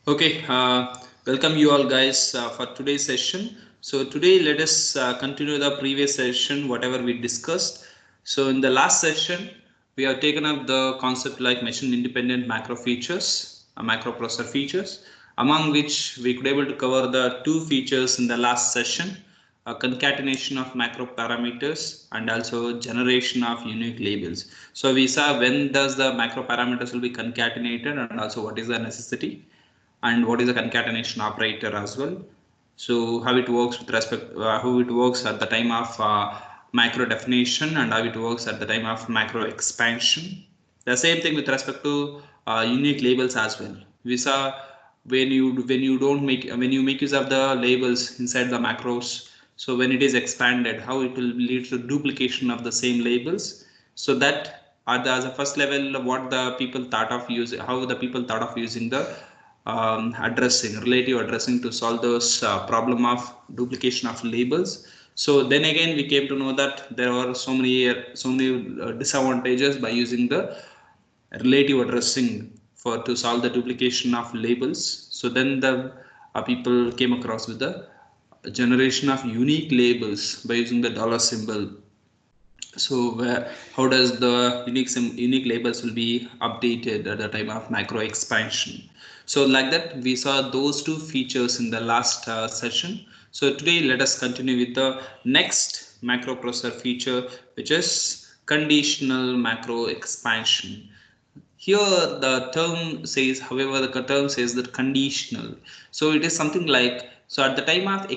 Okay, welcome you all guys for today's session. So today let us continue the previous session, whatever we discussed. So in the last session, we have taken up the concept like machine independent macro features, microprocessor features, among which we could able to cover the two features in the last session, a concatenation of macro parameters and also generation of unique labels. So we saw when does the macro parameters will be concatenated and also what is the necessity and what is a concatenation operator as well. So how it works with respect how it works at the time of macro definition and how it works at the time of macro expansion. The same thing with respect to unique labels as well. We saw when you don't make when you make use of the labels inside the macros. So when it is expanded, how it will lead to duplication of the same labels. So that at the, as a first level, what the people thought of using, how the people thought of using the addressing relative addressing to solve those problem of duplication of labels. So then again we came to know that there are so many disadvantages by using the relative addressing for to solve the duplication of labels. So then the people came across with the generation of unique labels by using the dollar symbol. So how does the unique labels will be updated at the time of macro expansion? So like that, we saw those two features in the last session. So today, let us continue with the next macro processor feature, which is conditional macro expansion. Here the term says, however, the term says that conditional. So it is something like, so at the time of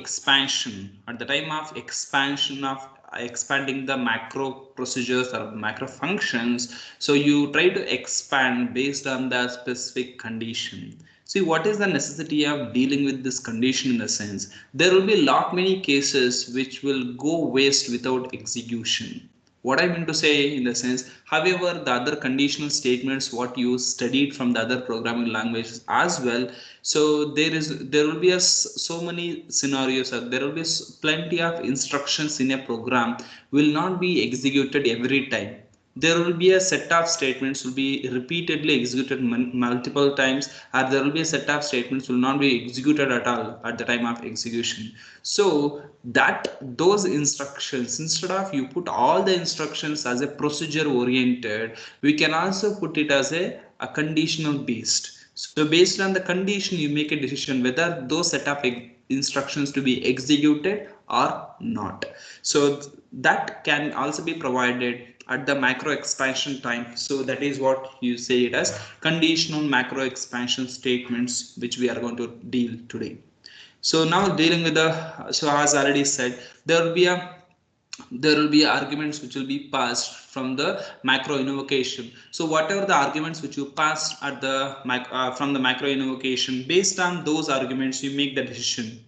expansion, of expanding the macro procedures or macro functions, so you try to expand based on the specific condition. See, what is the necessity of dealing with this condition in the sense? There will be a lot many cases which will go waste without execution. What I mean to say in the sense, however, the other conditional statements what you studied from the other programming languages as well. So there will be so many scenarios, or there will be plenty of instructions in a program will not be executed every time. There will be a set of statements will be repeatedly executed multiple times, or there will be a set of statements will not be executed at all at the time of execution. So that those instructions, instead of you put all the instructions as a procedure oriented, we can also put it as a conditional based. So based on the condition you make a decision whether those set of instructions to be executed or not. So that can also be provided at the macro expansion time. So that is what you say it as conditional macro expansion statements, which we are going to deal today. So now dealing with the, so as already said, there will be a there will be arguments which will be passed from the macro invocation. So whatever the arguments which you passed at the from the macro invocation, based on those arguments you make the decision,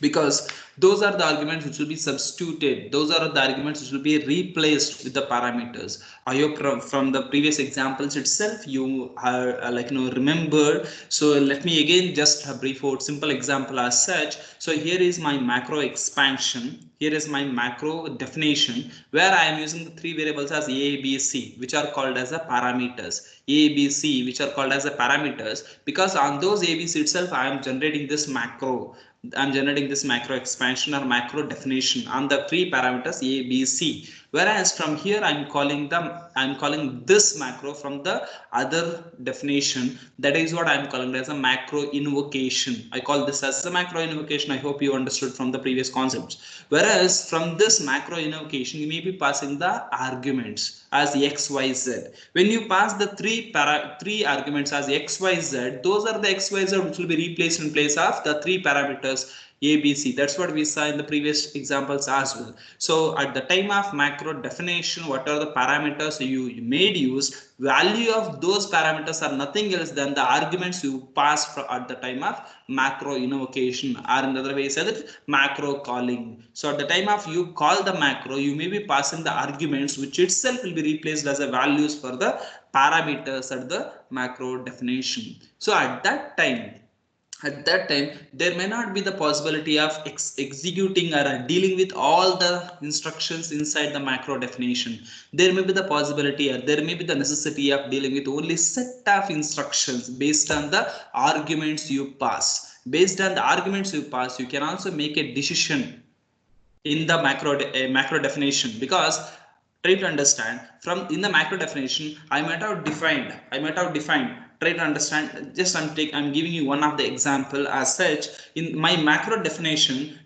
because those are the arguments which will be substituted, those are the arguments which will be replaced with the parameters. I hope from the previous examples itself you are remembered. So let me again just brief out simple example as such. So here is my macro expansion, here is my macro definition, where I am using the three variables as a, b, c, which are called as the parameters. A, b, c, which are called as the parameters, because on those a, b, c itself I am generating this macro. I'm generating this macro expansion or macro definition on the three parameters a, b, c. Whereas from here I'm calling this macro from the other definition. That is what I'm calling as a macro invocation. I call this as a macro invocation. I hope you understood from the previous concepts. Whereas from this macro invocation, you may be passing the arguments as x, y, z. When you pass the three arguments as x, y, z, those are the x, y, z which will be replaced in place of the three parameters a, b, c. That's what we saw in the previous examples as well. So at the time of macro definition, what are the parameters you made use, value of those parameters are nothing else than the arguments you pass at the time of macro invocation, or in other way said it, macro calling. So at the time of you call the macro, you may be passing the arguments which itself will be replaced as a values for the parameters at the macro definition. So at that time, at that time there may not be the possibility of executing or dealing with all the instructions inside the macro definition. There may be the possibility or there may be the necessity of dealing with only set of instructions based on the arguments you pass. Based on the arguments you pass, you can also make a decision in the macro definition, because try to understand from in the macro definition I might have defined try to understand. Just I'm giving you one of the example. As such, in my macro definition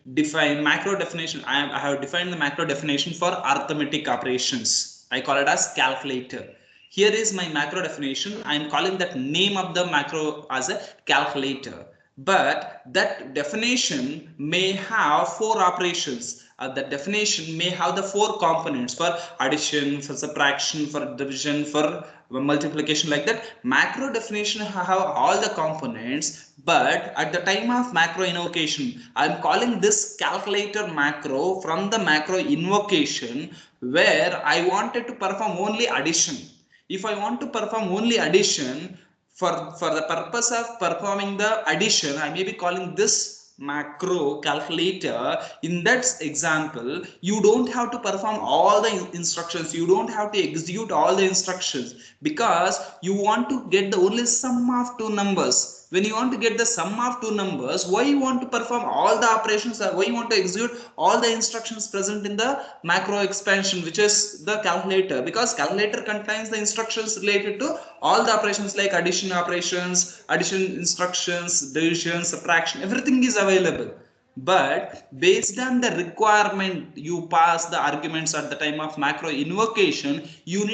I have defined the macro definition for arithmetic operations. I call it as calculator. Here is my macro definition. I am calling that name of the macro as a calculator, but that definition may have four operations. The definition may have the four components for addition, for subtraction, for division, for multiplication, like that. Macro definition have all the components, but at the time of macro invocation, I'm calling this calculator macro from the macro invocation, where I wanted to perform only addition. If I want to perform only addition, for the purpose of performing the addition, I may be calling this macro calculator. In that example, you don't have to perform all the instructions, you don't have to execute all the instructions, because you want to get the only sum of two numbers. When you want to get the sum of two numbers, why you want to perform all the operations, or why you want to execute all the instructions present in the macro expansion, which is the calculator? Because calculator contains the instructions related to all the operations, like addition operations, addition instructions, division, subtraction, everything is available. But based on the requirement you pass the arguments at the time of macro invocation, you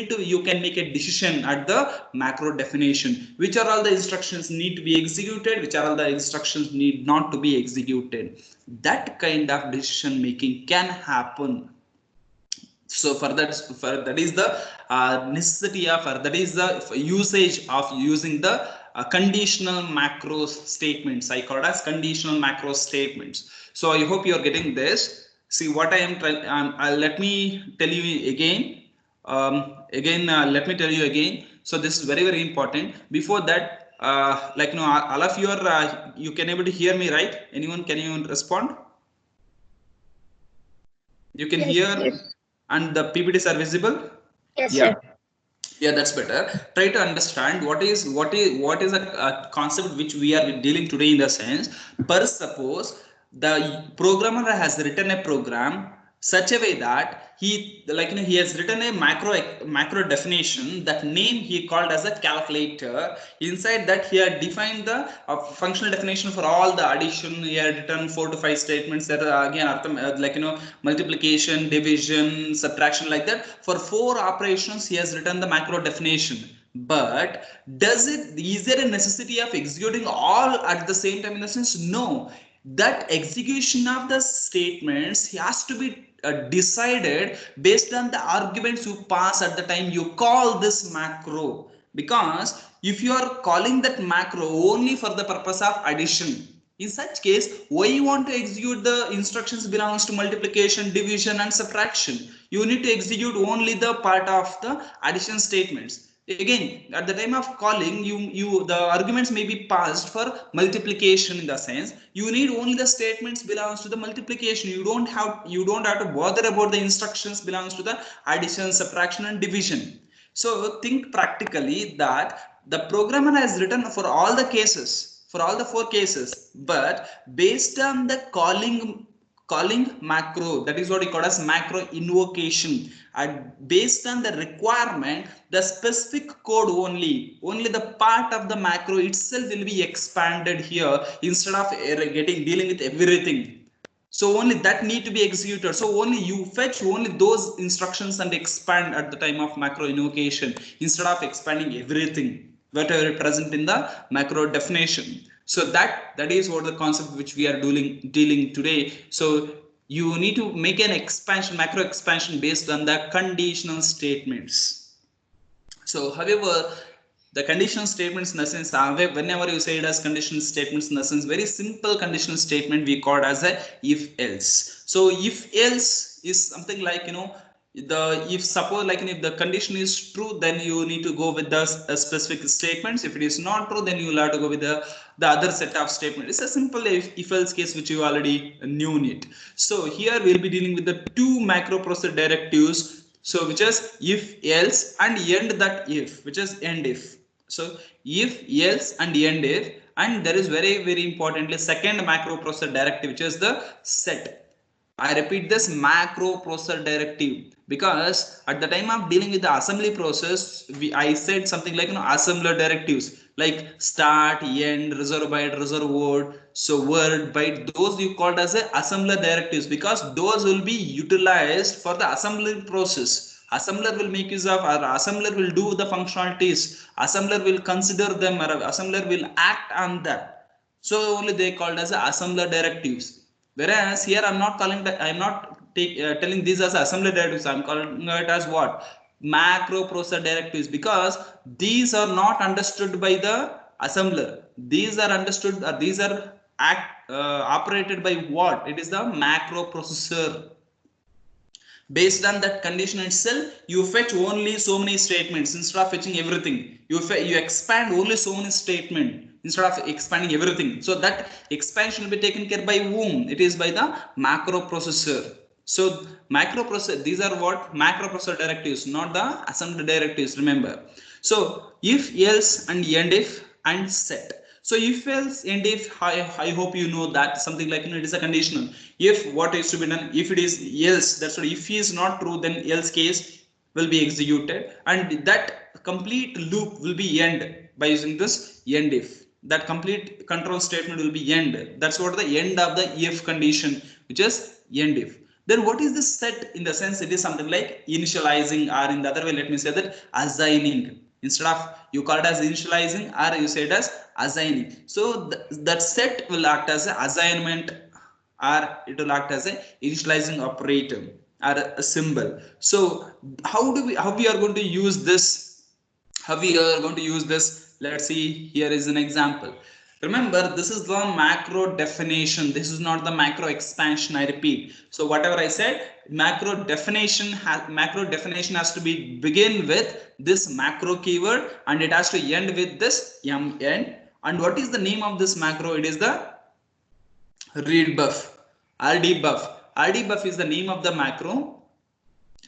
can make a decision at the macro definition, which are all the instructions need to be executed, which are all the instructions need not to be executed. That kind of decision making can happen. So for that is the necessity of, or that is the usage of using the conditional macro statements. I call it as conditional macro statements. So I hope you are getting this. See what I am trying. Let me tell you again. Let me tell you again. So this is very, very important. Before that, like all of you are you can able to hear me, right? Anyone, can you respond? You can hear. Yes. And the PPTs are visible? Yes, yeah. Sir. Yeah, that's better. Try to understand what is a concept which we are dealing today, in the sense, per suppose the programmer has written a program such a way that he has written a macro definition. That name he called as a calculator. Inside that, he had defined the functional definition for all the addition. He had written 4 to 5 statements that are again multiplication, division, subtraction, like that. For 4 operations he has written the macro definition. But is there a necessity of executing all at the same time? In the sense, no. That execution of the statements has to be decided based on the arguments you pass at the time you call this macro. Because if you are calling that macro only for the purpose of addition, in such case, why you want to execute the instructions belongs to multiplication, division, and subtraction? You need to execute only the part of the addition statements. Again, at the time of calling, the arguments may be passed for multiplication. In the sense, you need only the statements belongs to the multiplication. You don't have to bother about the instructions belongs to the addition, subtraction, and division. So think practically that the programmer has written for all the cases, for all the 4 cases, but based on the calling macro, that is what we call as macro invocation, and based on the requirement, the specific code only the part of the macro itself will be expanded here, instead of dealing with everything. So only that need to be executed. So only you fetch only those instructions and expand at the time of macro invocation, instead of expanding everything whatever present in the macro definition. So that is what the concept which we are dealing today. So you need to make an expansion, macro expansion, based on the conditional statements. So however, the conditional statements, in the sense, whenever you say it as conditional statements, in the sense, very simple conditional statement we call as a if else. So if else is something like, if suppose like if the condition is true, then you need to go with the specific statements. If it is not true, then you will have to go with the other set of statements. It's a simple if else case which you already knew it. So here we'll be dealing with the two microprocessor directives, so which is if else and end that if, which is end if. So if else and end if, and there is very importantly second microprocessor directive, which is the set. I repeat this macroprocessor directive, because at the time of dealing with the assembly process, I said something like assembler directives like start, end, reserve byte, reserve word, so word byte, those you called as a assembler directives, because those will be utilized for the assembly process. Assembler will make use of, or assembler will do the functionalities, assembler will consider them, or assembler will act on that. So only they called as assembler directives. Whereas here I'm not calling that, I'm not telling these as assembly directives, I'm calling it as what? Macroprocessor directives, because these are not understood by the assembler. These are understood, or these are operated by what? It is the macroprocessor. Based on that condition itself, you fetch only so many statements instead of fetching everything. You expand only so many statements instead of expanding everything. So that expansion will be taken care by whom? It is by the macroprocessor. So microprocessor, these are what? Macroprocessor directives, not the assembly directives, remember. So if else and end if and set. So if else and if, I hope you know that something like it is a conditional. If what is to be done, if it is else, that's what. If he is not true, then else case will be executed, and that complete loop will be end by using this end if. That complete control statement will be end. That's what the end of the if condition, which is end if. Then what is this set? In the sense, it is something like initializing, or in the other way, let me say that assigning. Instead of you call it as initializing, or you say it as assigning. So that set will act as an assignment, or it will act as a initializing operator or a symbol. So how we are going to use this? How we are going to use this? Let's see. Here is an example. Remember, this is the macro definition. This is not the macro expansion. I repeat. So whatever I said, macro definition has to be begin with this macro keyword, and it has to end with this mn. And what is the name of this macro? It is the read buff, rd buff. Rd buff is the name of the macro,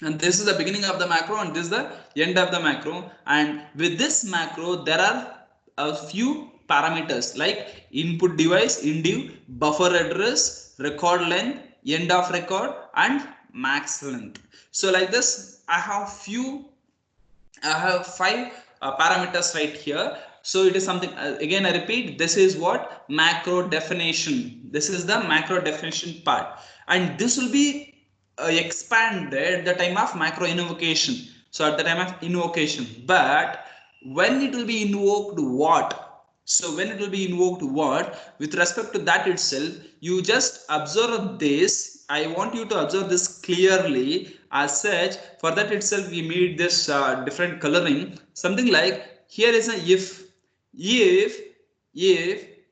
and this is the beginning of the macro, and this is the end of the macro. And with this macro there are a few parameters like input device, indiv, buffer address, record length, end of record, and max length. So like this, I have five parameters right here. So it is something, again I repeat, this is what? Macro definition. This is the macro definition part, and this will be expanded at the time of macro invocation. So at the time of invocation, but when it will be invoked, what? So when it will be invoked, what? With respect to that itself, you just observe this. I want you to observe this clearly. As such, for that itself we made this different coloring. Something like here is a if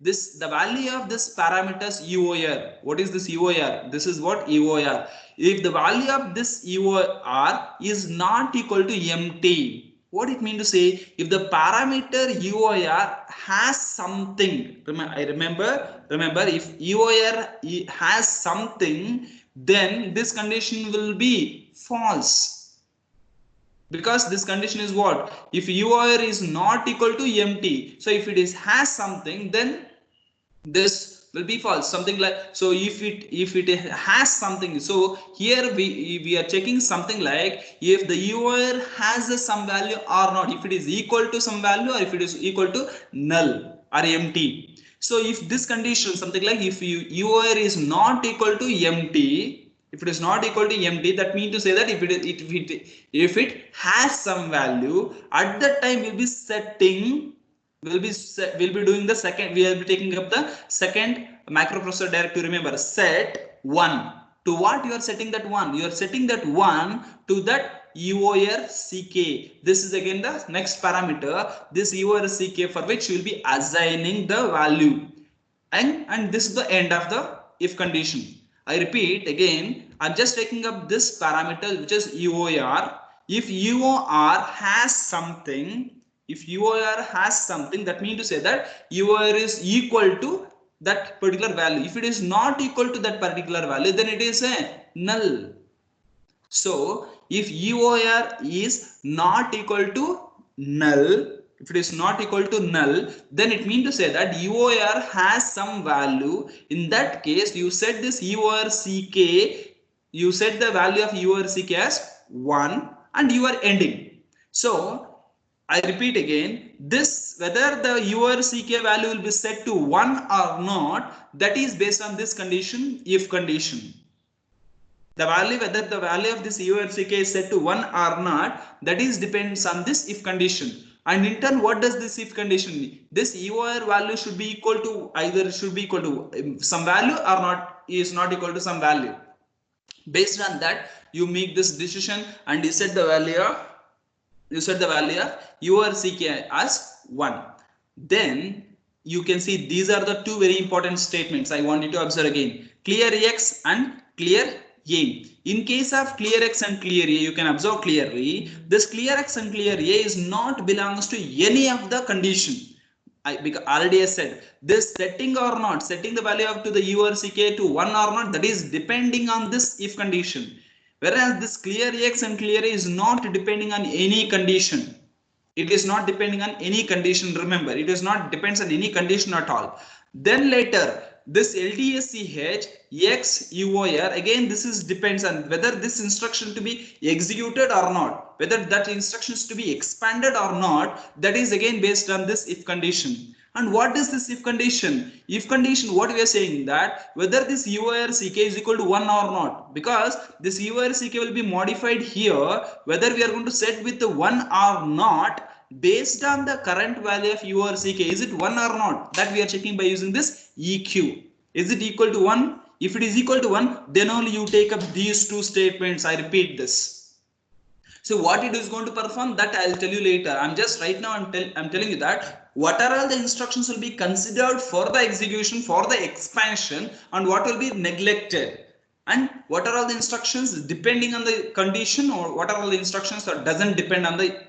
this, the value of this parameters EOR. What is this EOR? This is what EOR. If the value of this EOR is not equal to empty. What it mean to say? If the parameter EOR has something, remember, if EOR has something, then this condition will be false. Because this condition is what? If EOR is not equal to empty. So if it is has something, then this will be false. Something like, so if it has something, so here we are checking something like if the EOR has some value or not, if it is equal to some value, or if it is equal to null or empty. So if this condition, something like if EOR is not equal to empty, if it is not equal to empty, that means to say that if it has some value, at that time we'll be setting, we'll be doing the second, we will be taking up the second macroprocessor directive. Remember, set 1 to what? You are setting that 1, you are setting that 1 to that EOR CK. This is again the next parameter, this EOR CK, for which you will be assigning the value, and this is the end of the if condition. I repeat again, I'm just taking up this parameter which is UOR. If UOR has something, that means to say that UOR is equal to that particular value. If it is not equal to that particular value, then it is a null. So if UOR is not equal to null, if it is not equal to null, then it means to say that UOR has some value. In that case, you set this UORCK, you set the value of UORCK as 1 and you are ending. So I repeat again, this whether the UORCK value will be set to 1 or not, that is based on this condition, if condition. The value, whether the value of this UORCK is set to 1 or not, that is depends on this if condition. And in turn, what does this if condition mean? This UOR value should be equal to either should be equal to some value or not is not equal to some value. Based on that, you make this decision and you set the value of UORCK as 1. Then you can see these are the two very important statements I want you to observe again. Clear X and clear A. In case of clear X and clear A, you can observe clearly this clear X and clear A is not belongs to any of the condition. Because already I said this setting or not, setting the value of to the UORCK to 1 or not, that is depending on this if condition. Whereas this clear X and clear A is not depending on any condition. It is not depending on any condition. Remember, it is not depends on any condition at all. Then later, this LDACH X UOR, again this is depends on whether this instruction to be executed or not, whether that instruction is to be expanded or not, that is again based on this if condition. And what is this if condition? If condition, what we are saying that whether this UORCK is equal to 1 or not, because this UORCK will be modified here, whether we are going to set with the 1 or not, based on the current value of UORCK, is it 1 or not? That we are checking by using this EQ. Is it equal to 1? If it is equal to 1, then only you take up these two statements. I repeat this. So what it is going to perform, that I'll tell you later. I'm just right now I'm telling you that what are all the instructions will be considered for the execution, for the expansion, and what will be neglected, and what are all the instructions depending on the condition, or what are all the instructions that doesn't depend on the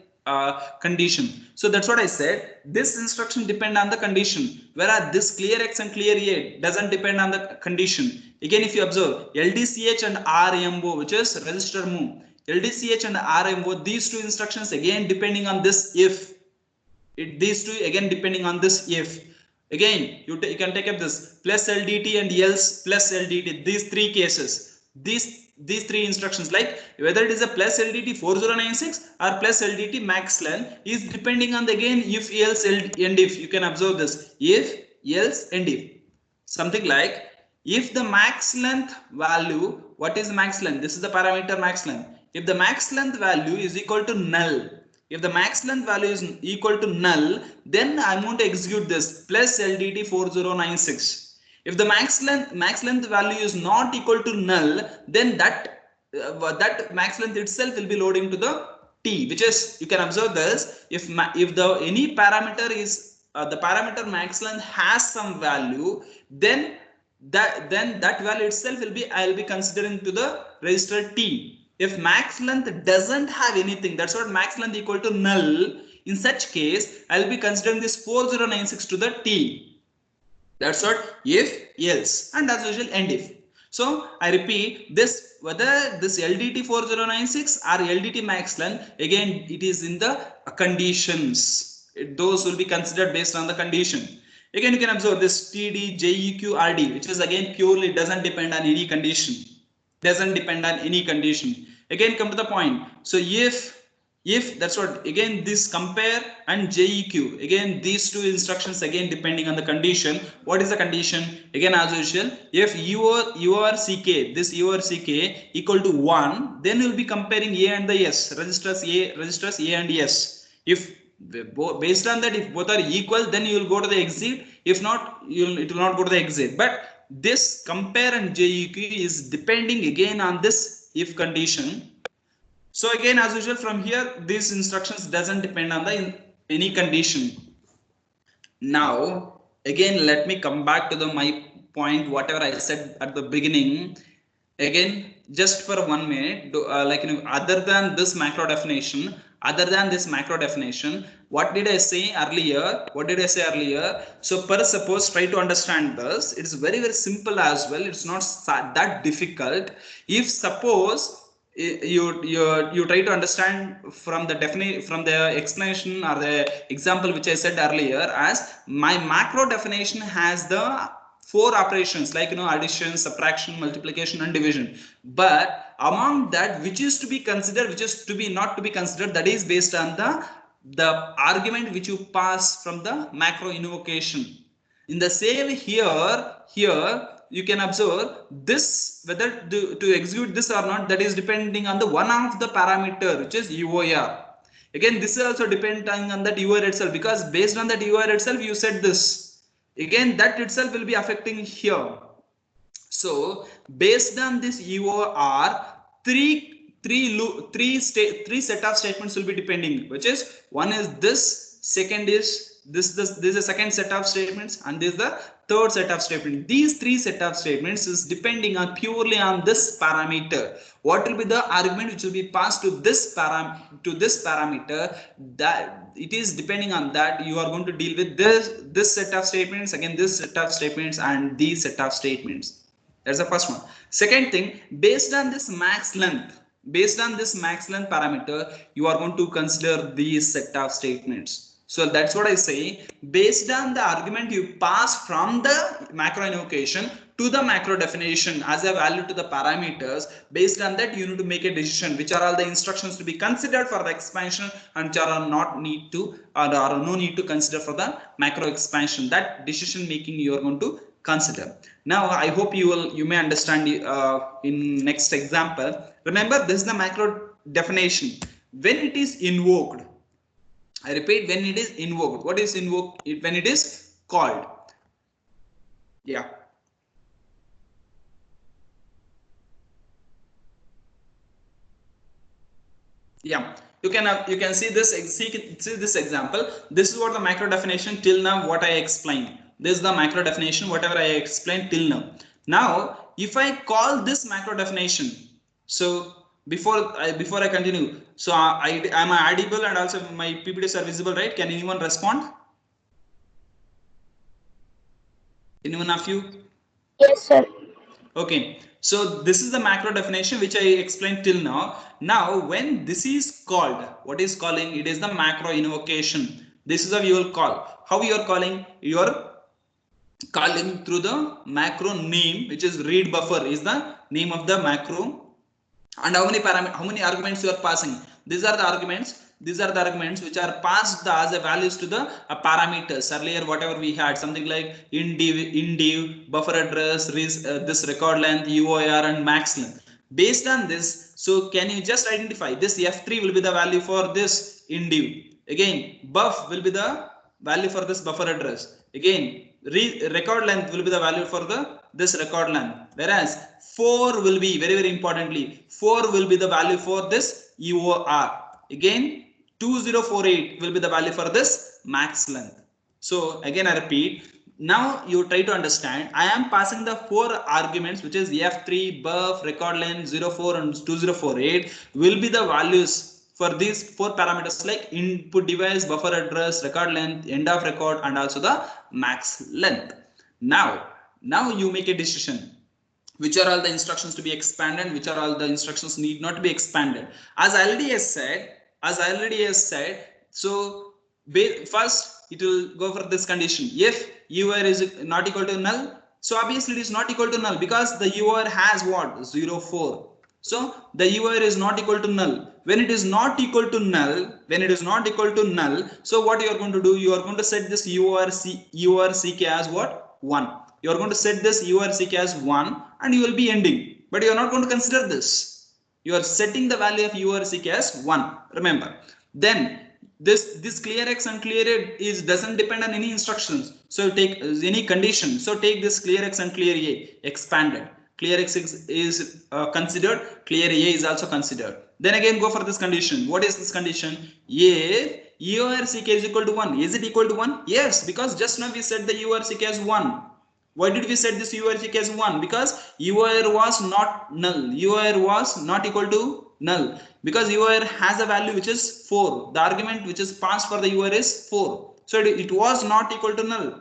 condition. So that's what I said. This instruction depend on the condition, whereas this clear X and clear A doesn't depend on the condition. Again, if you observe LDCH and RMO, which is register move, LDCH and RMO, these two instructions again depending on this if. These two again depending on this if. Again, you can take up this plus LDT and else plus LDT. These three cases. These three instructions, like whether it is a plus LDT 4096 or plus LDT max length, is depending on the again if else and if. You can observe this if else and if. Something like if the max length value, what is max length? This is the parameter max length. If the max length value is equal to null, if the max length value is equal to null, then I'm going to execute this plus LDT 4096. If the max length value is not equal to null, then that max length itself will be loading to the T, which is, you can observe this, if the any parameter is the parameter max length has some value, then that value itself will be, I'll be considering to the register T. If max length doesn't have anything, that's what max length equal to null, in such case I'll be considering this 4096 to the T. That's what if else, and as usual end if. So I repeat this, whether this LDT 4096 or LDT max length, again it is in the conditions. Those will be considered based on the condition. Again, you can observe this TD, JEQ, RD, which is again purely doesn't depend on any condition. Doesn't depend on any condition. Again, come to the point. So if that's what, again this compare and JEQ, again these two instructions again depending on the condition. What is the condition? Again as usual, if UORCK, this UORCK equal to 1, then you'll be comparing A and the S, registers A and S. If based on that, if both are equal, then you will go to the exit. If not, it will not go to the exit. But this compare and JEQ is depending again on this if condition. So again, as usual, from here, these instructions doesn't depend on the any condition. Now, again, let me come back to my point, whatever I said at the beginning. Again, just for 1 minute, like other than this macro definition, what did I say earlier? So per suppose, try to understand this. It's very simple as well. It's not that difficult. If suppose you try to understand from the explanation or the example which I said earlier, as my macro definition has the 4 operations like addition, subtraction, multiplication and division, but among that, which is to be considered, which is to be not to be considered, that is based on the argument which you pass from the macro invocation. In the same here you can observe this, whether to execute this or not, that is depending on the one of the parameter, which is UOR. Again, this is also depending on that UOR itself, because based on that UOR itself you set this. Again, that itself will be affecting here. So based on this UOR, three set of statements will be depending, which is one is this, second is this is the second set of statements, and this is the third set of statements. These 3 set of statements is depending on purely on this parameter. What will be the argument which will be passed to this parameter, that it is depending on that you are going to deal with this set of statements, again this set of statements and these set of statements. That's the first one. Second thing, based on this max length parameter, you are going to consider these set of statements. So that's what I say. Based on the argument you pass from the macro invocation to the macro definition as a value to the parameters, based on that you need to make a decision which are all the instructions to be considered for the expansion and which are not need to, or no need to consider for the macro expansion. That decision making you are going to consider. Now I hope you may understand in next example. Remember, this is the macro definition. When it is invoked, I repeat, when it is invoked. What is invoked? When it is called. Yeah. Yeah. You can see this example. This is what the macro definition till now what I explained. This is the macro definition, whatever I explained till now. Now, if I call this macro definition, so before I continue, so am I audible and also my PPTs are visible, right? Can anyone respond? Anyone of you? Yes, sir. Okay, so this is the macro definition which I explained till now. Now, when this is called, what is calling? It is the macro invocation. This is how you will call. How you are calling? You are calling through the macro name, which is read buffer is the name of the macro. And how many arguments you are passing? These are the arguments which are passed as a values to the parameters. Earlier whatever we had, something like indiv, buffer address, this record length, UOR and max length. Based on this, so can you just identify this F3 will be the value for this indiv. Again, buff will be the value for this buffer address. Again, record length will be the value for this record length, whereas 4 will be very importantly 4 will be the value for this UOR. Again, 2048 will be the value for this max length. So again I repeat, now you try to understand. I am passing the 4 arguments, which is F3, buff, record length, 04 and 2048 will be the values for these 4 parameters like input device, buffer address, record length, end of record and also the max length. Now you make a decision. Which are all the instructions to be expanded, which are all the instructions need not to be expanded. As I already has said, so first it will go for this condition. If UOR is not equal to null, so obviously it is not equal to null because the UOR has what? 04. So the UOR is not equal to null. When it is not equal to null, so what you are going to do? You are going to set this UORCK as what? 1. You are going to set this UORCK as 1 and you will be ending. But you are not going to consider this. You are setting the value of UORCK as 1. Remember. Then this clear X and clear A doesn't depend on any instructions. So take any condition. So take this clear X and clear A expanded. Clear X is considered. Clear A is also considered. Then again go for this condition. What is this condition? If UORCK is equal to 1. Is it equal to 1? Yes, because just now we set the UORCK as 1. Why did we set this UR case 1? Because UR was not null. UR was not equal to null. Because UR has a value which is 4. The argument which is passed for the UR is 4. So it was not equal to null.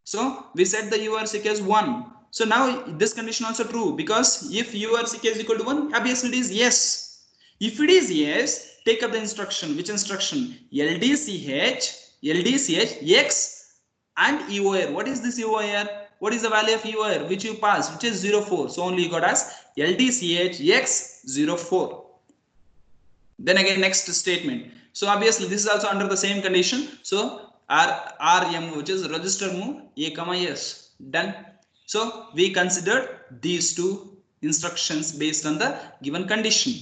So we set the URCK as 1. So now this condition also true, because if URCK is equal to 1, obviously it is yes. If it is yes, take up the instruction. Which instruction? LDCH X and EOR. What is this EOR? What is the value of EOR which you passed, which is 04? So only you got as LDCH X 04. Then again next statement. So obviously this is also under the same condition. So RM, which is register move A comma S. Done. So we considered these two instructions based on the given condition.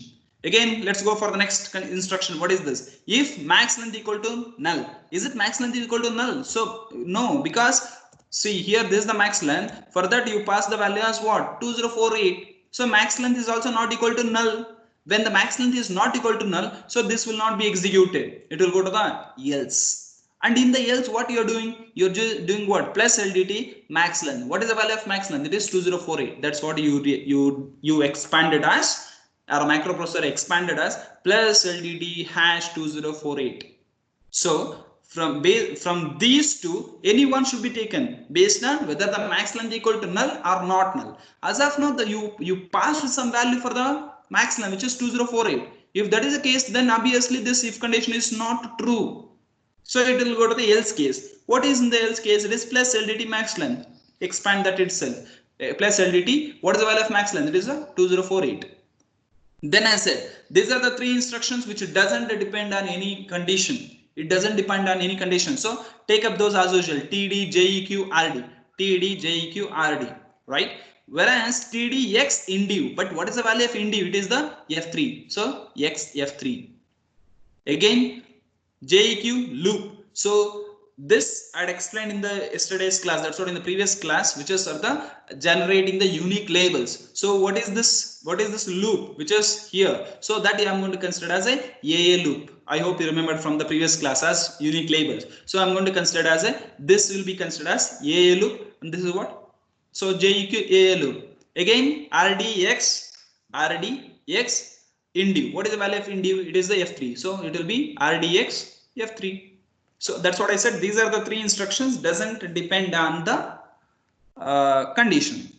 Again, let's go for the next instruction. What is this? If max length equal to null. Is it max length equal to null? So no, because see here this is the max length. For that you pass the value as what? 2048. So max length is also not equal to null. When the max length is not equal to null, so this will not be executed. It will go to the else. And in the else, what you're doing? You're just doing what? Plus LDT max length. What is the value of max length? It is 2048. That's what you expanded as, or microprocessor expanded as plus LDT hash 2048. So from these two, any one should be taken based on whether the max length equal to null or not null. As of now, you passed some value for the max length, which is 2048. If that is the case, then obviously this if condition is not true. So it will go to the else case. What is in the else case? It is plus LDT max length. Expand that itself. Plus LDT. What is the value of max length? It is a 2048. Then I said, these are the three instructions which doesn't depend on any condition. It doesn't depend on any condition. So take up those as usual. TD, JEQ, RD. TD, JEQ, RD. Right? Whereas TD, X, indiv. But what is the value of indiv? It is the F3. So X, F3. Again, JEQ loop. So this I had explained in the yesterday's class. That's what in the previous class, which is the generating the unique labels. So what is this? What is this loop which is here? So that I am going to consider as a AA loop. I hope you remembered from the previous class as unique labels. So I'm going to consider as a, this will be considered as AA loop, and this is what? So JEQ AA loop. Again RDX indiv. What is the value of indiv? It is the F3. So it will be RDX F3. So that's what I said. These are the three instructions. Doesn't depend on the condition.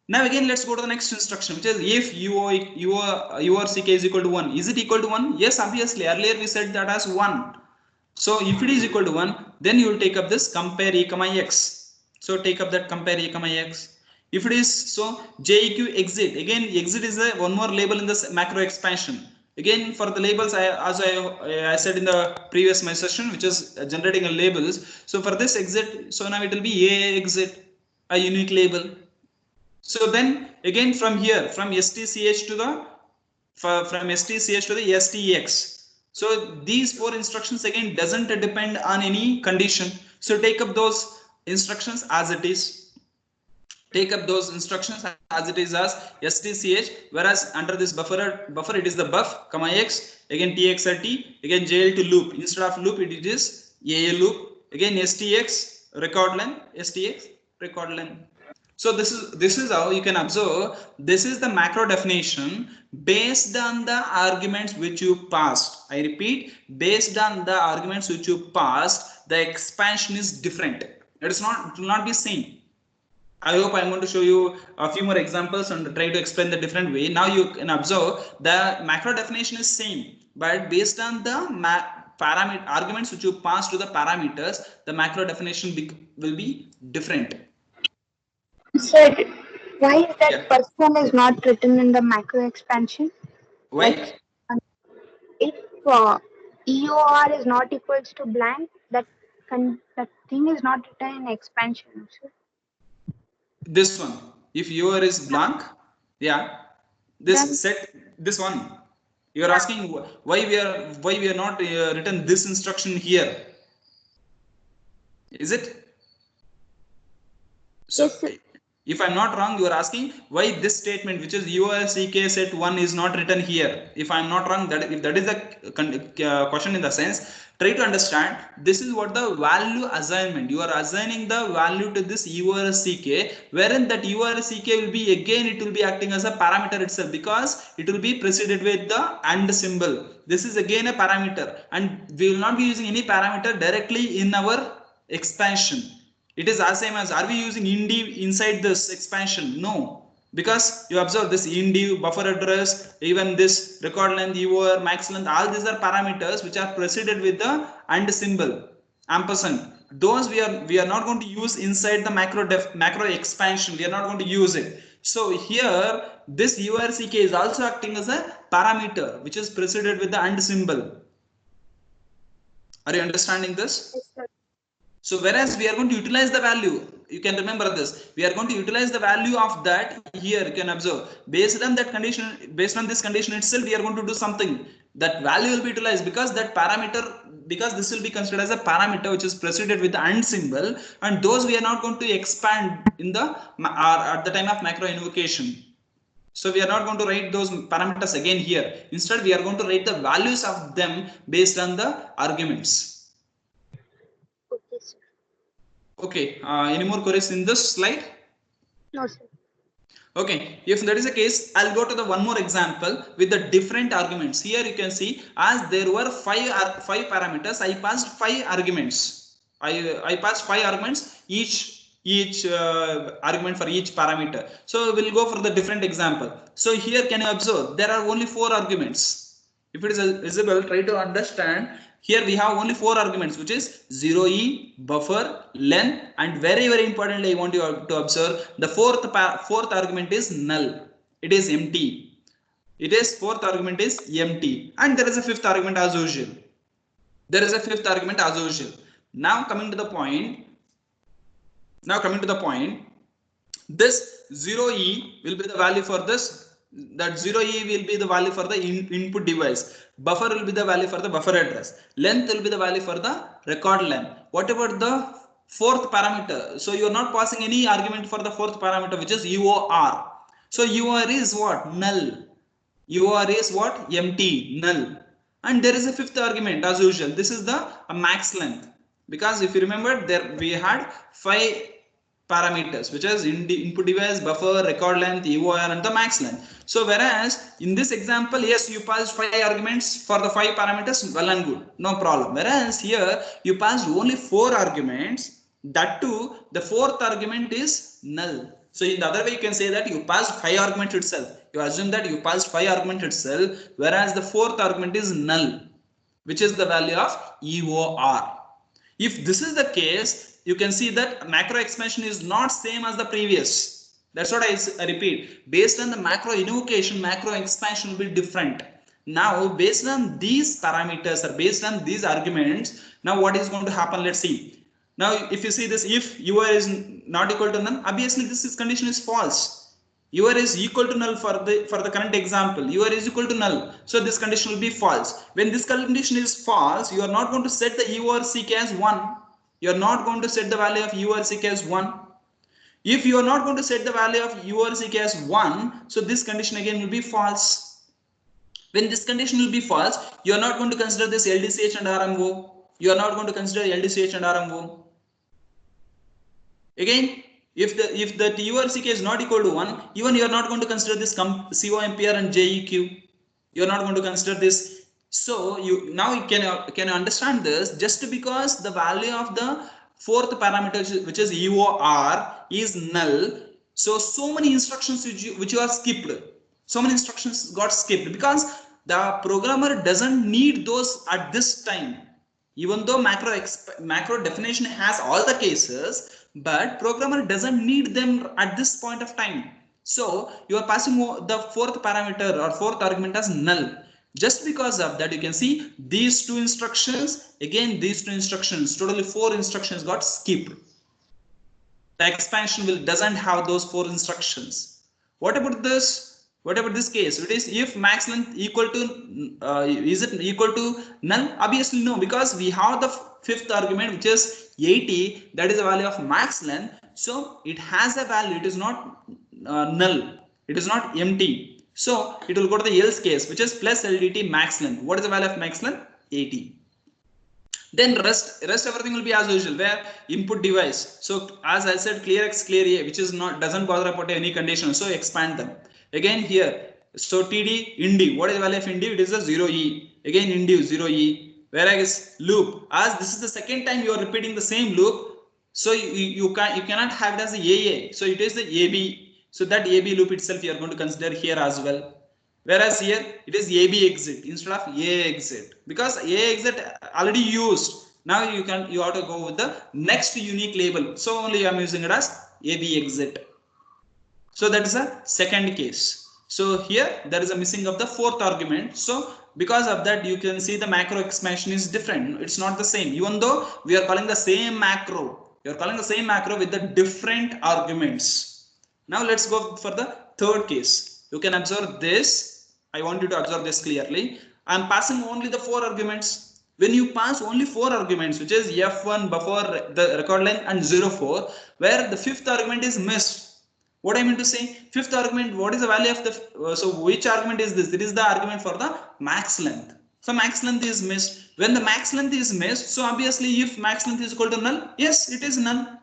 Now again, let's go to the next instruction, which is if URCK is equal to 1. Is it equal to 1? Yes, obviously. Earlier we said that as 1. So if it is equal to 1, then you will take up this compare A comma X. So take up that compare A comma X. If it is so, JEQ exit. Again, exit is one more label in this macro expansion. Again, for the labels, as I said in the previous my session, which is generating a labels. So for this exit, so now it will be A exit, a unique label. So then again from here, from STCH to the STX. So these four instructions again doesn't depend on any condition. So take up those instructions as it is. Take up those instructions as it is as STCH, whereas under this buffer it is the buff comma X, again TXRT, again JL to loop. Instead of loop it is AA loop. Again STX record length, STX record length. So this is how you can observe. This is the macro definition based on the arguments which you passed. I repeat, based on the arguments which you passed, the expansion is different. It will not be same. I hope I'm going to show you a few more examples and try to explain the different way. Now you can observe the macro definition is same, but based on the parameter arguments which you pass to the parameters, the macro definition will be different. Sir, why is that person is not written in the macro expansion? Why? Like, if EOR is not equals to blank, that thing is not written in expansion. Sir. This one, if UR is blank, yeah, this set this one. You are asking why we are not written this instruction here. Is it? So yes, If I'm not wrong, you are asking why this statement, which is URCK set 1, is not written here. If I'm not wrong, that if that is the question in the sense, try to understand this is what the value assignment. You are assigning the value to this URCK, wherein that URCK will be again, it will be acting as a parameter itself, because it will be preceded with the AND symbol. This is again a parameter, and we will not be using any parameter directly in our expansion. It is as same as, are we using int inside this expansion? No, because you observe this int, buffer address, even this record length, UR, max length, all these are parameters which are preceded with the AND symbol, ampersand. Those we are not going to use inside the macro expansion. We are not going to use it. So here this URCK is also acting as a parameter which is preceded with the AND symbol. Are you understanding this? Yes, sir. So whereas we are going to utilize the value, you can remember this, we are going to utilize the value of that here. You can observe based on that condition, based on this condition itself, we are going to do something. That value will be utilized because that parameter, because this will be considered as a parameter which is preceded with the AND symbol, and those we are not going to expand in the at the time of macro invocation. So we are not going to write those parameters again here. Instead, we are going to write the values of them based on the arguments. Okay, sir. Okay, any more queries in this slide? No, sir. Okay, if that is the case, I'll go to the one more example with the different arguments. Here you can see, as there were five parameters, I passed 5 arguments. I passed 5 arguments, each argument for each parameter. So we'll go for the different example. So here can you observe there are only 4 arguments. If it is visible, try to understand. Here we have only 4 arguments, which is 0e, buffer, length, and very importantly, I want you to observe the fourth argument is null. It is empty. It is fourth argument is empty, and there is a fifth argument as usual. There is a fifth argument as usual. Now coming to the point. This 0e will be the value for this. That 0e will be the value for the input device. Buffer will be the value for the buffer address. Length will be the value for the record length. What about the fourth parameter? So you are not passing any argument for the fourth parameter, which is UOR. So UOR is what? Null. UOR is what? Empty, null. And there is a fifth argument as usual. This is the max length. Because if you remember, there we had 5 parameters, which is input device, buffer, record length, UOR, and the max length. So whereas in this example, yes, you passed 5 arguments for the 5 parameters, well and good, no problem. Whereas here you passed only 4 arguments. That too, the fourth argument is null. So in the other way, you can say that you passed 5 arguments itself. You assume that you passed 5 arguments itself, whereas the fourth argument is null, which is the value of EOR. If this is the case, you can see that macro expansion is not same as the previous. That's what I repeat. Based on the macro invocation, macro expansion will be different. Now, based on these parameters or based on these arguments, now what is going to happen? Let's see. Now, if you see this, if UR is not equal to none, obviously this condition is false. UR is equal to null for the current example. UR is equal to null. So this condition will be false. When this condition is false, you are not going to set the URCK as 1. You are not going to set the value of URCK as 1. If you are not going to set the value of URCK as 1, so this condition again will be false. When this condition will be false, you are not going to consider this LDCH and RMO. You are not going to consider LDCH and RMO. Again, if the URCK is not equal to 1, even you are not going to consider this COMPR and JEQ. You are not going to consider this. So you can understand this, just because the value of the fourth parameter, which is UOR, is null. So many instructions which you are skipped. So many instructions got skipped because the programmer doesn't need those at this time. Even though macro definition has all the cases, but programmer doesn't need them at this point of time. So you are passing the fourth parameter or fourth argument as null. Just because of that, you can see these 2 instructions, again these 2 instructions, totally 4 instructions got skipped. The expansion doesn't have those 4 instructions. What about this What about this case? It is if max length equal to is it equal to null? Obviously no, because we have the fifth argument which is 80, that is the value of max length, so it has a value, it is not null, it is not empty, so it will go to the else case which is plus LDT max length. What is the value of max length? 80. Then rest everything will be as usual, where input device, so as I said, clear x clear a, which is not doesn't bother about any condition, so expand them again here. So td indi, what is the value of indi? It is a 0e, again indi 0e, whereas loop, as this is the second time you are repeating the same loop, so you cannot have it as a aa, so it is the ab, so that ab loop itself you are going to consider here as well. Whereas here it is AB exit instead of A exit, because A exit already used. Now you have to go with the next unique label. So only I am using it as AB exit. So that is a second case. So here there is a missing of the fourth argument. So because of that you can see the macro expansion is different. It's not the same, even though we are calling the same macro. You are calling the same macro with the different arguments. Now let's go for the third case. You can observe this. I want you to observe this clearly. I am passing only the 4 arguments. When you pass only 4 arguments, which is f1, buffer, the record length, and 04, where the fifth argument is missed. What I mean to say, fifth argument, what is the value of the, so which argument is this? It is the argument for the max length. So max length is missed. When the max length is missed, so obviously if max length is equal to null, yes, it is null.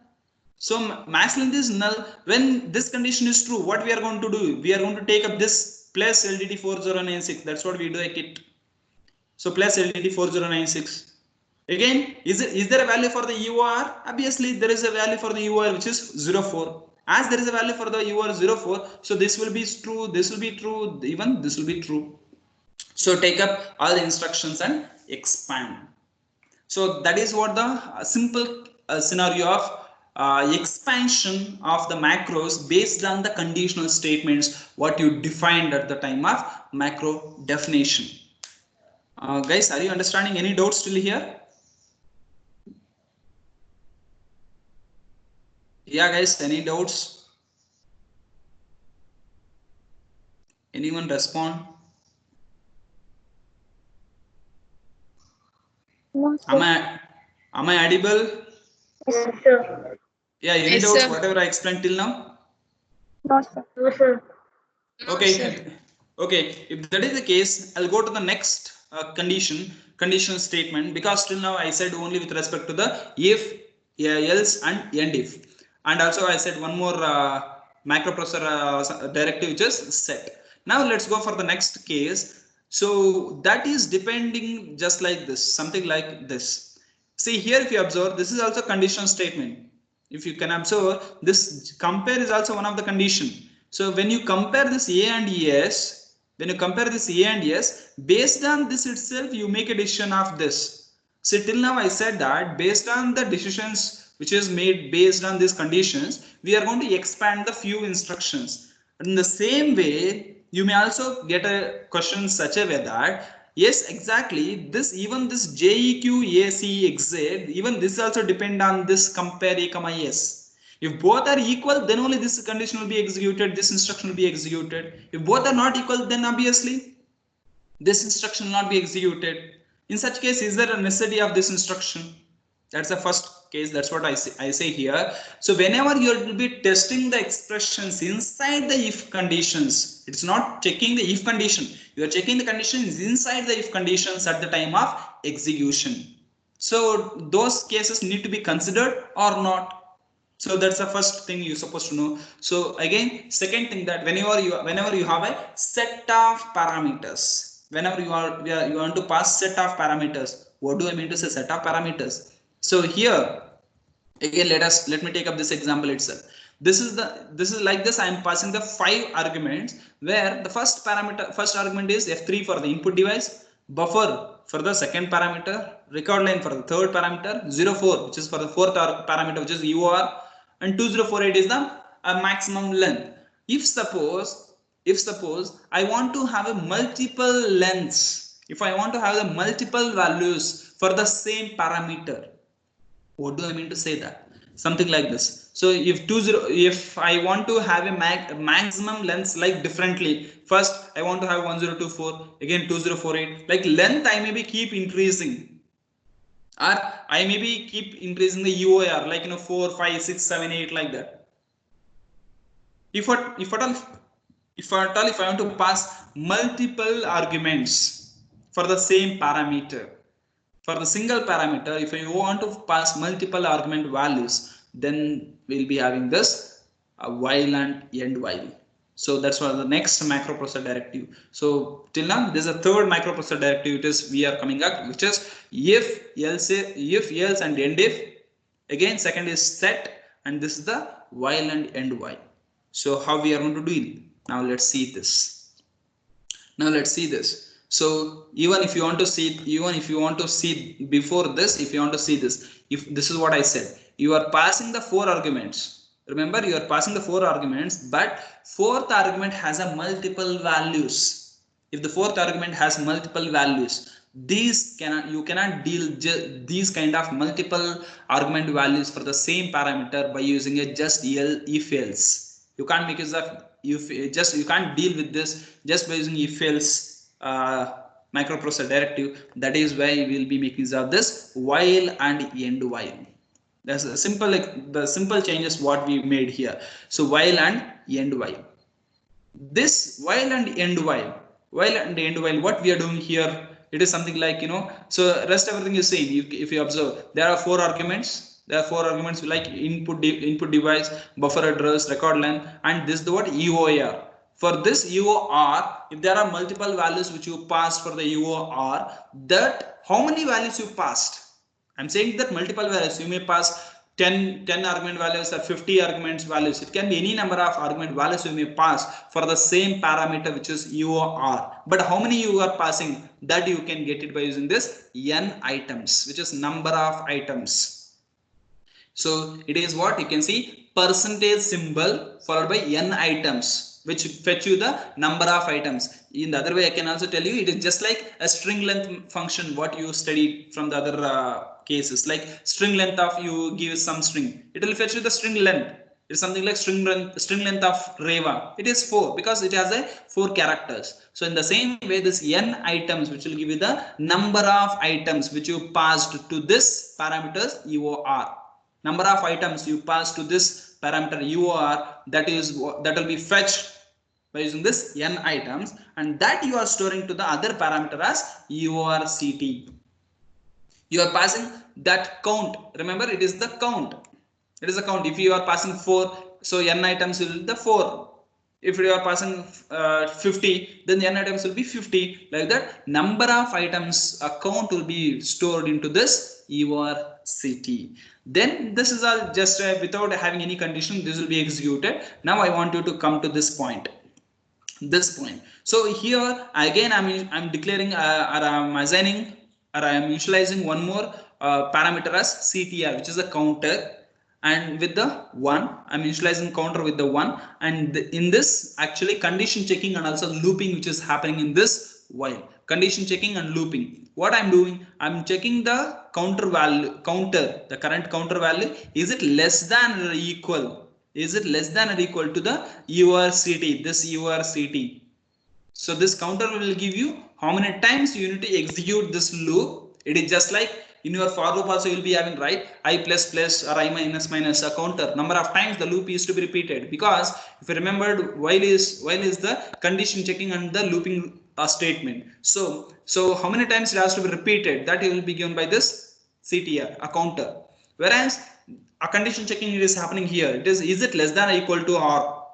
So max length is null. When this condition is true, what we are going to do? We are going to take up this plus LDT 4096. That's what we do like it. So plus LDT 4096. Again, is there a value for the UR? Obviously, there is a value for the UR which is 04. As there is a value for the UR 04, so this will be true, this will be true, even this will be true. So take up all the instructions and expand. So that is what the simple scenario of expansion of the macros based on the conditional statements what you defined at the time of macro definition. Guys, are you understanding? Any doubts still here? Yeah guys, any doubts? Anyone respond? No, sir. Am I audible? Yes, sir. Yeah, any Yes, doubts sir. whatever I explained till now? No, sir. No, sir. Okay. Sir. Okay, if that is the case, I'll go to the next conditional statement, because till now I said only with respect to the if, else, and end if, and also I said one more macroprocessor directive which is set. Now let's go for the next case. So that is depending just like this, something like this. See here, if you observe, this is also conditional statement. If you can observe, this compare is also one of the condition. So when you compare this A and S, when you compare this A and S, based on this itself, you make a decision of this. So till now I said that based on the decisions which is made based on these conditions, we are going to expand the few instructions. In the same way, you may also get a question such a way that, yes, exactly, this even this JEQ AC exit, even this also depend on this compare A comma S. If both are equal, then only this condition will be executed, this instruction will be executed. If both are not equal, then obviously this instruction will not be executed. In such case, is there a necessity of this instruction? That's the first case. That's what I say here. So whenever you will be testing the expressions inside the if conditions, it's not checking the if condition. You are checking the conditions inside the if conditions at the time of execution. So those cases need to be considered or not. So that's the first thing you're supposed to know. So again, second thing, that whenever you have a set of parameters, whenever you want to pass set of parameters, what do I mean to say set of parameters? So here again, let me take up this example itself. This is like this. I am passing the 5 arguments, where the first argument is f3 for the input device, buffer for the second parameter, record line for the third parameter, 04 which is for the fourth parameter which is UR, and 2048 is the maximum length. If suppose I want to have a multiple lengths, if I want to have the multiple values for the same parameter, what do I mean to say that? something like this. So if I want to have a maximum lengths like differently, first I want to have 1024, again 2048, like length I maybe keep increasing, or I maybe keep increasing the UOR, like 4 5 6 7 8 like that. If I want to pass multiple arguments for the same parameter, for the single parameter, if you want to pass multiple argument values, then we'll be having this while and end while. So that's what the next microprocessor directive. So till now there's a third microprocessor directive, it is we are coming up, which is if else and end if. Again second is set, and this is the while and end while. So how we are going to do it now, let's see this. Now let's see this. So even if you want to see, before this, if you want to see this, if this is what I said, you are passing the 4 arguments. Remember, you are passing the 4 arguments, but fourth argument has a multiple values. If the fourth argument has multiple values, you cannot deal these kind of multiple argument values for the same parameter by using a just if else. You can't make use of you can't deal with this just by using if else microprocessor directive. That is why we will be making use of this while and end while. That's a simple, like the simple changes what we made here. So while and end while, this while and end while, what we are doing here, it is something like so rest everything is same. If you observe, there are 4 arguments. There are 4 arguments like input device, buffer address, record length, and this is the what UOR. For this UOR, if there are multiple values which you passed for the UOR, that how many values you passed. I'm saying that multiple values, you may pass 10 argument values or 50 arguments values. It can be any number of argument values you may pass for the same parameter, which is UOR. But how many you are passing, that you can get it by using this n items, which is number of items. So it is what you can see, percentage symbol followed by n items, which fetch you the number of items. In the other way, I can also tell you, it is just like a string length function, what you studied from the other cases, like string length of, you give some string, it will fetch you the string length. It's something like string length of Reva, it is 4 because it has a 4 characters. So in the same way, this n items, which will give you the number of items which you passed to this parameters UOR. Number of items you pass to this parameter UOR, that will be fetched by using this n items, and that you are storing to the other parameter as UORCT. You are passing that count. Remember, it is the count. It is a count. If you are passing 4, so n items will be the 4. If you are passing 50, then the n items will be 50. Like that, number of items count will be stored into this UORCT. Then this is all just without having any condition, this will be executed. Now I want you to come to this point. So here again I'm declaring or I'm assigning, or I am initializing one more parameter as CTR, which is a counter, and with the 1 I'm initializing counter with the 1, and in this actually condition checking and also looping, which is happening in this while. Condition checking and looping, what I'm doing, I'm checking the counter value, the current counter value, is it less than or equal, to the UORCT, this UORCT. So this counter will give you how many times you need to execute this loop. It is just like in your for loop also, you will be having, right, I plus plus or I minus minus a counter, number of times the loop is to be repeated. Because if you remembered, while is the condition checking and the looping statement. So how many times it has to be repeated, that will be given by this CTR, a counter. Whereas a condition checking, it is happening here, it is it less than or equal to or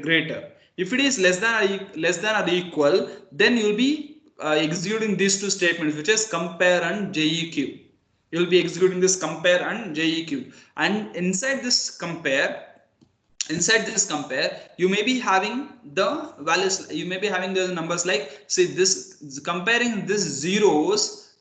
greater. If it is less than or equal, then you will be executing these 2 statements, which is compare and JEQ. You will be executing this compare and JEQ, and inside this compare, you may be having the values, you may be having the numbers like, see, this comparing with this zeros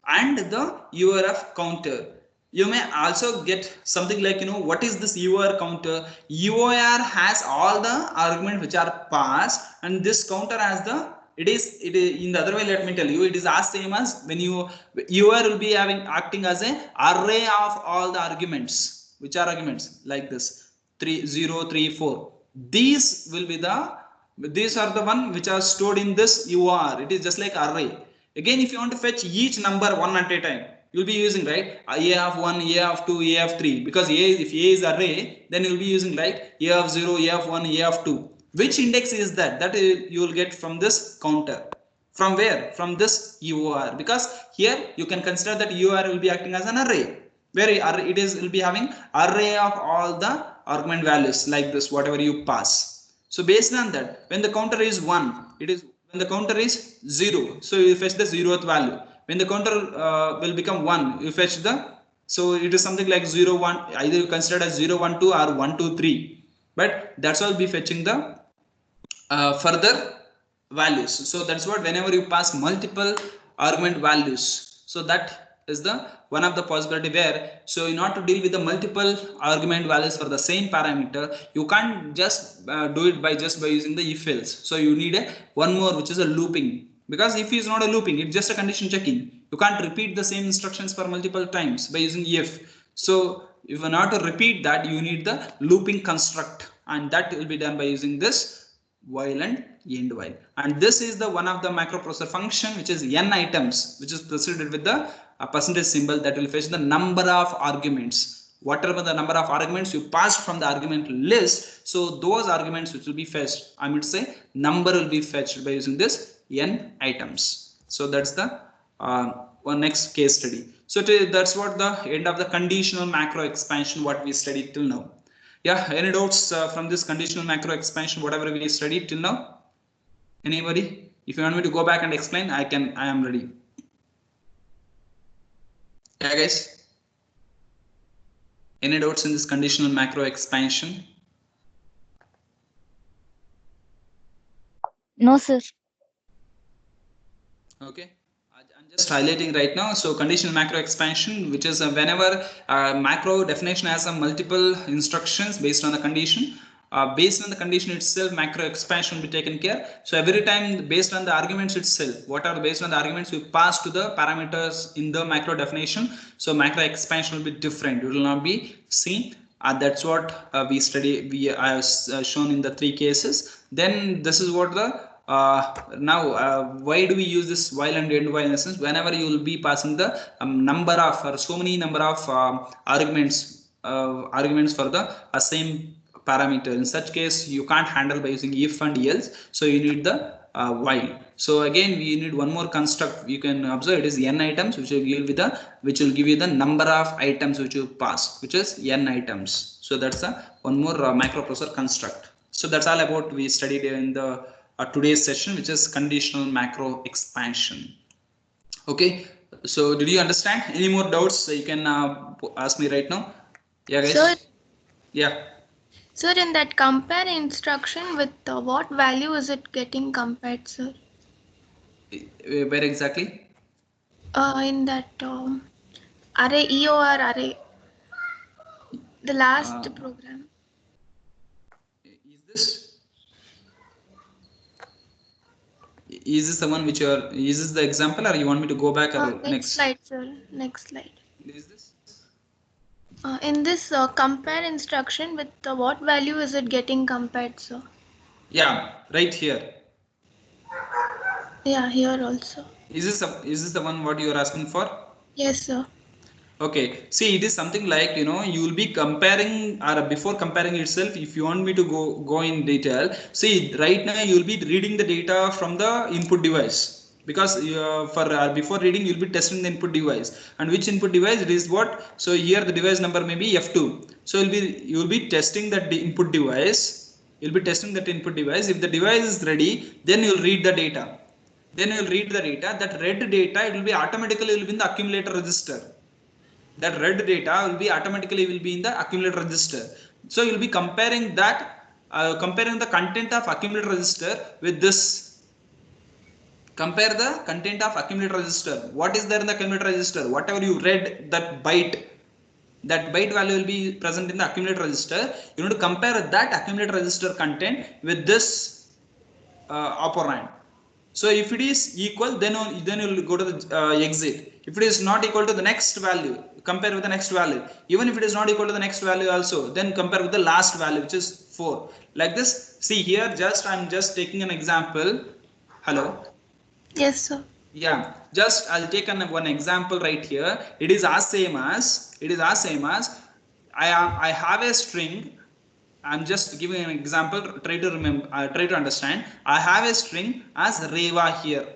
and the URF counter. You may also get something like, what is this UOR counter? UOR has all the arguments which are passed, and this counter has the it is in the other way. Let me tell you, it is as same as when UR will be having acting as a array of all the arguments. Which are arguments? Like this, 3 0 3 4. These will be the, these are the one which are stored in this UR. It is just like array. Again, if you want to fetch each number one at a time, you'll be using, right, a of 1, a of 2, a of 3, because if a is array, then you'll be using like a of 0, a of 1, a of 2. Which index is that? That you will get from this counter. From where? From this UR, because here you can consider that UR will be acting as an array, where it is will be having array of all the argument values like this, whatever you pass. So based on that, when the counter is 1, it is, when the counter is 0, so you fetch the 0th value. When the counter will become 1, you fetch the, so it is something like 0 1, either you consider as 0 1 2 or 1 2 3, but that's all be fetching the further values. So that's what, whenever you pass multiple argument values, so that is the one of the possibility where, so in order to deal with the multiple argument values for the same parameter, you can't just do it by just by using the if else. So you need a one more, which is a looping, because if is not a looping, it's just a condition checking. You can't repeat the same instructions for multiple times by using if. So if you not to repeat that, you need the looping construct, and that will be done by using this while and end while. And this is the one of the microprocessor function, which is n items, which is preceded with the percentage symbol, that will fetch the number of arguments. Whatever the number of arguments you passed from the argument list, so those arguments which will be fetched, I would say number will be fetched by using this n items. So that's the one next case study. So that's what the end of the conditional macro expansion what we studied till now. Yeah, any doubts from this conditional macro expansion, whatever we studied till now? Anybody? If you want me to go back and explain, I am ready. Yeah, guys. Any doubts in this conditional macro expansion? No, sir. Okay. I'm just highlighting right now. So conditional macro expansion, which is whenever macro definition has some multiple instructions based on the condition. Based on the condition itself, macro expansion will be taken care. So every time based on the arguments itself, what are based on the arguments we pass to the parameters in the macro definition, so macro expansion will be different. It will not be seen. That's what we study. I have shown in the 3 cases. Then this is what the now why do we use this while and end while? In essence, whenever you will be passing the number of, or so many number of arguments for the same parameter, in such case you can't handle by using if and else, so you need the while. So again we need one more construct. You can observe it is n items, which will give you the number of items which you pass, which is n items. So that's a one more microprocessor construct. So that's all about we studied in the today's session, which is conditional macro expansion. Okay, so did you understand? Any more doubts you can ask me right now. Yeah, guys. Sir, yeah. Sir, in that compare instruction, with what value is it getting compared, sir? Where exactly? In that array EOR array, the last program. Is this? Is this the one which you are? Is this the example, or you want me to go back or next slide, sir. Next slide. Is this? In this compare instruction, with what value is it getting compared, sir? Yeah, right here. Yeah, here also. Is this the one what you are asking for? Yes, sir. Okay, see, it is something like, you know, you will be comparing, or before comparing itself, if you want me to go in detail, see, right now you will be reading the data from the input device, because for before reading you will be testing the input device, and which input device it is what. So here the device number may be F2, so you will be testing that input device. You'll be testing that input device. If the device is ready, then you'll read the data. Then you'll read the data. That read data, it will be automatically will be in the accumulator register. That read data will be automatically will be in the accumulator register. So you'll be comparing that, comparing the content of accumulator register with this. Compare the content of accumulator register. What is there in the accumulator register? Whatever you read, that byte value will be present in the accumulator register. You need to compare that accumulator register content with this operand. So if it is equal, then you will go to the exit. If it is not equal to the next value, compare with the next value. Even if it is not equal to the next value also, then compare with the last value, which is 4. Like this. See here, I'm just taking an example. Hello. Yes, sir. Yeah, just I'll take one example right here. It is as same as I have a string. I'm just giving an example. Try to remember. Try to understand. I have a string as Reva here.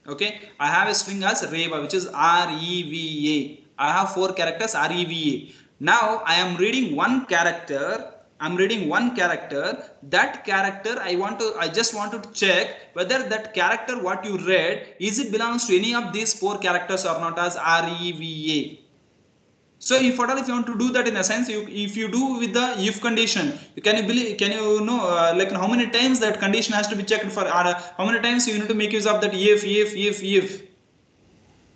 Okay, I have a string as Reva, which is REVA. I have 4 characters REVA. Now I am reading one character. I'm reading one character. That character I just want to check whether that character what you read is it belongs to any of these 4 characters or not as REVA. So if at all if you want to do that in a sense, if you do with the if condition, can you know like how many times that condition has to be checked for, how many times you need to make use of that if.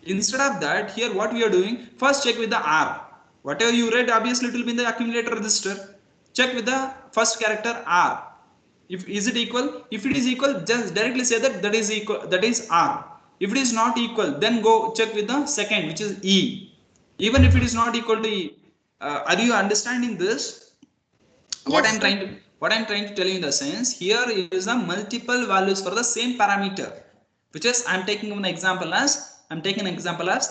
Instead of that, here what we are doing, first check with the R. Whatever you read, obviously it will be in the accumulator register. Check with the first character R. If is it equal? If it is equal, just directly say that is equal, that is R. If it is not equal, then go check with the second, which is E. Even if it is not equal to E. Are you understanding this? Yes, sir. What I'm trying to tell you in the sense, here is the multiple values for the same parameter, which is I'm taking an example as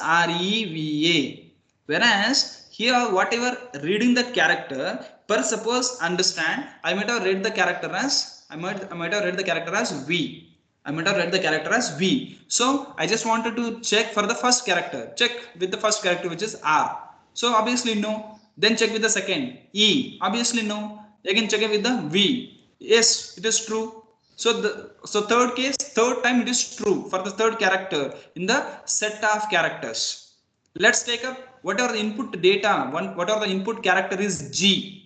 REVA. Whereas here whatever reading the character, per suppose understand, I might have read the character as I might have read the character as V. I might have read the character as V. So I just wanted to check for the first character. Check with the first character, which is R. So obviously no. Then check with the second E. Obviously no. Again check it with the V. Yes, it is true. So third time it is true for the third character in the set of characters. Let's take up what are the input data. What are the input character is G.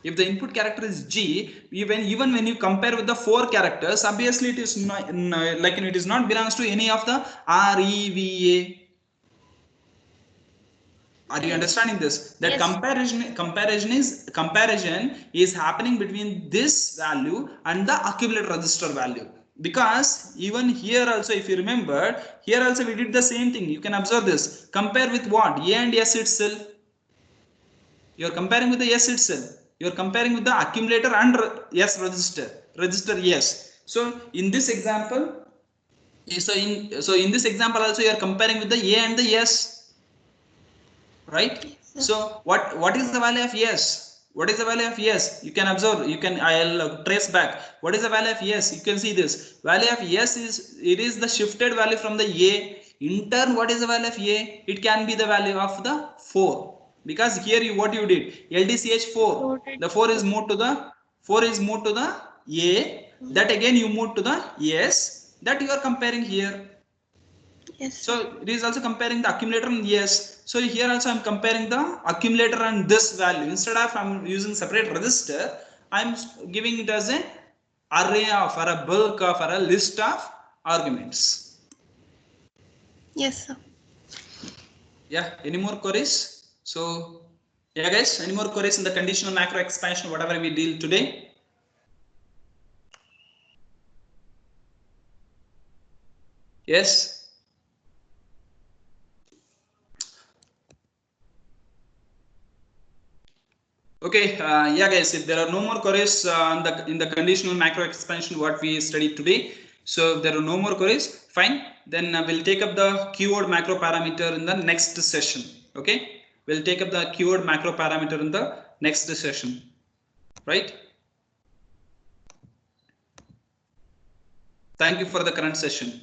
If the input character is G, even when you compare with the 4 characters, obviously it is not like it is not belongs to any of the REVA. Are you understanding this? That Yes. comparison is happening between this value and the accumulator register value. Because even here also, if you remember, here also we did the same thing. You can observe this. Compare with what? A and S itself. You are comparing with the S itself. You are comparing with the accumulator and S register yes. So in this example, in this example also you are comparing with the A and the S, right? Yes, So what is the value of yes? What is the value of yes? You can observe. I'll trace back. What is the value of yes? You can see this value of yes is the shifted value from the A. In turn, what is the value of A? It can be the value of the 4. Because here what you did, LDCH 4, the 4 is moved to the A, that again you move to the S, that you are comparing here. yes. So it is also comparing the accumulator and yes. So here also I'm comparing the accumulator and this value. Instead of I'm using separate register, I'm giving it as an array of, or a bulk of, or a list of arguments. Yes, sir. Yeah, any more queries? So yeah guys, any more queries in the conditional macro expansion, whatever we deal today? Yes. Okay, yeah guys, if there are no more queries in the conditional macro expansion what we studied today, so if there are no more queries, fine, then we'll take up the keyword macro parameter in the next session. Okay, we'll take up the keyword macro parameter in the next session, right? Thank you for the current session.